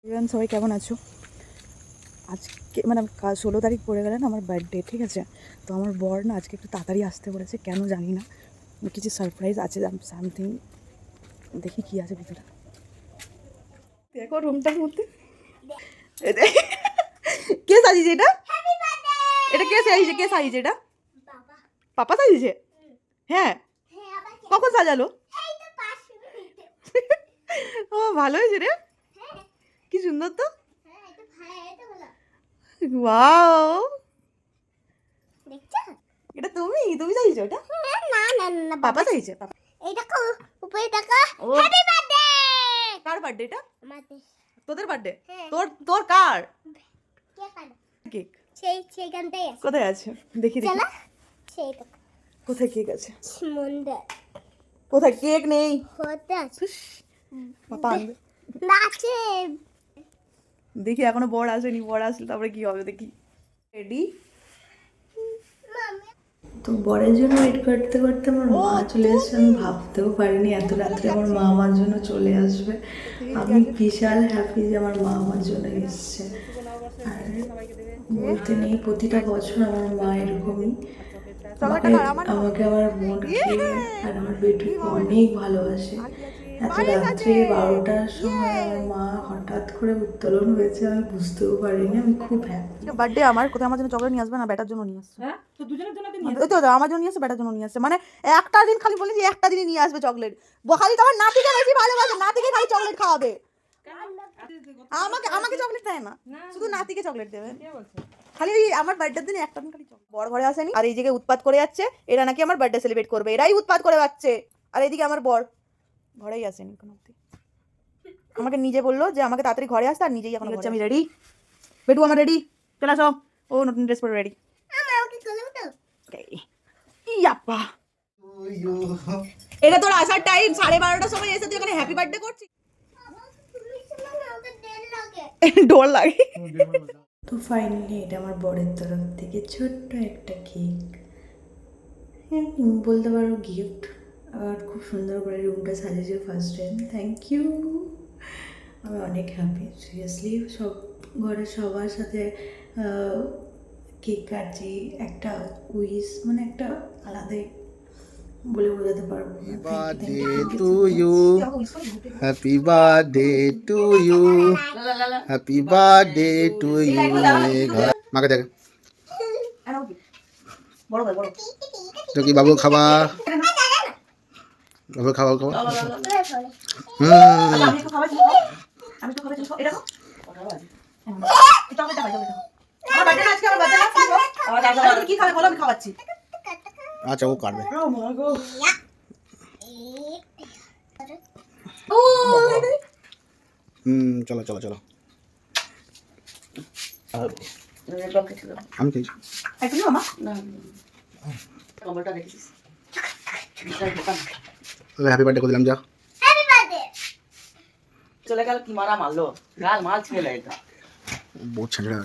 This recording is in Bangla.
সবাই কেমন আছো? আজকে মানে 16 তারিখ পড়ে গেলে না আমার বার্থডে, ঠিক আছে? তো আমার বর না আজকে একটু তাড়াতাড়ি আসতে বলেছে, কেন জানি না। কিছু সারপ্রাইজ আছে, সামথিং। দেখি কি আছে ভিতরে। দেখো রুমটার মধ্যে কে সাজিয়েছে এটা? এটা কে সাজিয়েছে? কে সাজিয়েছে এটা? পাপা সাজিয়েছে? হ্যাঁ। কখন সাজালো? ও ভালো হয়েছে রে, কি সুন্দর তো। ওয়াও, এটা তুমি তুমি সাজিয়েছো? এটা না পাপা সাজিয়েছে। পাপা এই দেখো উপরে দেখো। Happy birthday. কার বার্থডে এটা? আমাদের। তোদের বার্থডে? তোর তোর কার কেক? সেইখানটাই আছে। কোথায় আছে দেখি দেখি। চলো সেই দেখো। কোথায় কেক আছে? সুন্দর। কোথায় কেক নেই? কোথায় আছে? পাপা আনবে না, আছে। দেখি এখনো বড় আসেনি, বড় আসলে তারপরে কি হবে দেখি। রেডি? তো বরের জন্য ওয়েট করতে করতে আমার মা চলে এসেছে। আমি ভাবতেও পারিনি এত রাত্রে আমার মা আমার জন্য চলে আসবে। আমি বিশাল হ্যাপি যে আমার মা আমার জন্য এসছে। আর বলতে নেই, প্রতিটা বছর আমার মা এরকমই আমাকে আমার বোনকে আর আমার বেটুকে অনেক ভালোবাসে। এত রাত্রে 12টার সময় আমার মা হঠাৎ করে উত্তোলন হয়েছে, আমি বুঝতেও পারিনি। আমি খুব হ্যাপি। বার্থডে আমার, কোথায় আমার জন্য চকলেট নিয়ে আসবে না, ব্যাটার জন্য নিয়ে আসছে। হ্যাঁ তো দুজনের জন্য ওই তো আমার জন্য নিয়ে আসছে, ব্যাটার জন্য নিয়ে আসছে। মানে একটা দিন খালি বলেছি একটা দিনই নিয়ে আসবে চকলেট। খালি তোমার নাতিকে বেশি ভালোবাসে, নাতিকে খালি চকলেট খাওয়াবে। আমাকে আমাকে চকলেট দেয় না, শুধু নাতিকে চকলেট দেবে। খালি আমার বার্থডের দিন একটা দিন খালি চকলেট। বড় ঘরে আসেনি আর এই জায়গায় উৎপাত করে যাচ্ছে। এরা নাকি আমার বার্থডে সেলিব্রেট করবে, এরাই উৎপাত করে যাচ্ছে। আর এইদিকে আমার বর ঘরেই আসেনি কোনো। আমাকে নিজে বললো যে আমাকে তাড়াতাড়ি ঘরে আসতে, আর নিজেই এখন হচ্ছে আমি রেডি। বেটু আমার রেডি, চলে আসো। ও নতুন ড্রেস পরে রেডি। ইয়াপ্পা, এটা তোর আসার টাইম 12:30টার সময় এসে তুই এখানে হ্যাপি বার্থডে করছিস? ডর লাগে। তো ফাইনালি এটা আমার বরের তরফ থেকে ছোট্ট একটা কেক, বলতে পারো গিফট। আর খুব সুন্দর করে রুমটা সাজিয়েছে ফার্স্ট টাইম। থ্যাংক ইউ, আমি অনেক হ্যাপি সিরিয়াসলি। সব ঘরের সবার সাথে কেক কাটছি, একটা উইশ মানে একটা আলাদাই বলে বোঝাতে পারবো না। Birthday to you, happy birthday to you, happy birthday to you. মাকে দেখ তো কি বাবু খাবা, বাবু খাওয়া খাওয়া। আচ্ছা ও কাটবে। চলো চলো চলো, আমি খেয়েছি। হ্যাপি বার্থডে করে দিলাম, যা। চলে গেল কি মারা মারলো, গাল মাল ছেলে এটা বহুত ছেঁচড়া